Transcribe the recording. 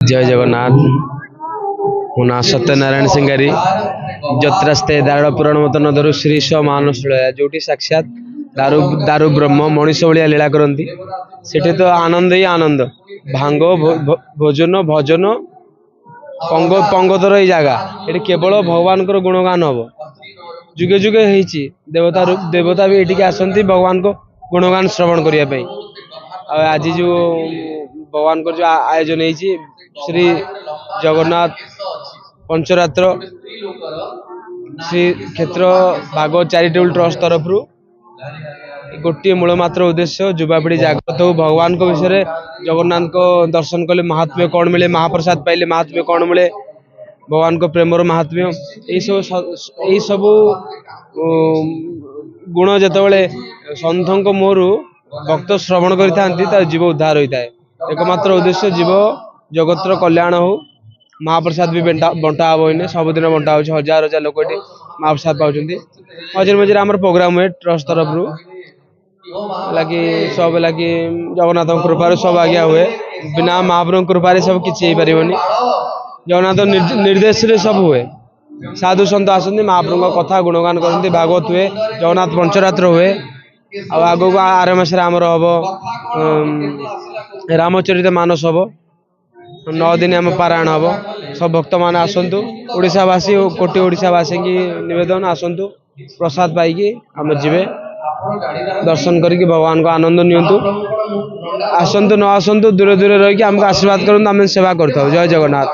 जय जगन्नाथ। मो ना सत्यनारायण सिंगारी जत्रास्ते दारुड़ पुराण मत नदर श्री स्व महानुष्ठया जो साक्षात दारु दारु ब्रह्म मनीष भाया लीला करती सेठी तो आनंद ही आनंद भांग भोजन भजन पंगतर जगह ये केवल भगवान गुणगान हम जुगे जुगे होती देवता देवता भी ये आसती भगवान को गुणगान श्रवण करने आज जो भगवान को जो आयोजन है श्री जगन्नाथ पंचरात्र श्री क्षेत्र भागवत चैरिटेबल ट्रस्ट तरफ गोटे मूलमात्र उद्देश्य युवापीढ़ी जागृत हो भगवान को विषय जगन्नाथ को दर्शन कले महात्म्य कौन मिले महाप्रसाद पाइले महात्म्य कौन मिले भगवान को प्रेमर महात्म्य यही सब गुण जिते सन्थ मुहर भक्त श्रवण कर जीव उद्धार होता है एकमात्र उद्देश्य जीव जगतर कल्याण हो महाप्रसाद भी बंटा हम इन सबुदिन बंटा हो हजार हजार लोक ये महाप्रसाद पाँच मझे मझे आम प्रोग्राम हुए ट्रस्ट तरफ लगी सब लगी जगन्नाथ कृपार सब आज्ञा हुए बिना महाप्रभु कृपार सब किसी जगन्नाथ निर्देश रे सब हुए साधु सन्त आसती महाप्रभु कथा गुणगान करते भागवत हुए जगन्नाथ पंचरात्र हुए आग को आर मसरे आमर हम रामचरित मानस हम 9 दिन आम पारायण हम सब भक्त मान आसतु ओडावासी कोटी ओडावासी की निवेदन आसतु प्रसाद पाई आम जीवे दर्शन करके भगवान को आनंद नियंतु आसतु न आसतु दूर दूर रही आमको आशीर्वाद करूँ आम सेवा करता जय जगन्नाथ।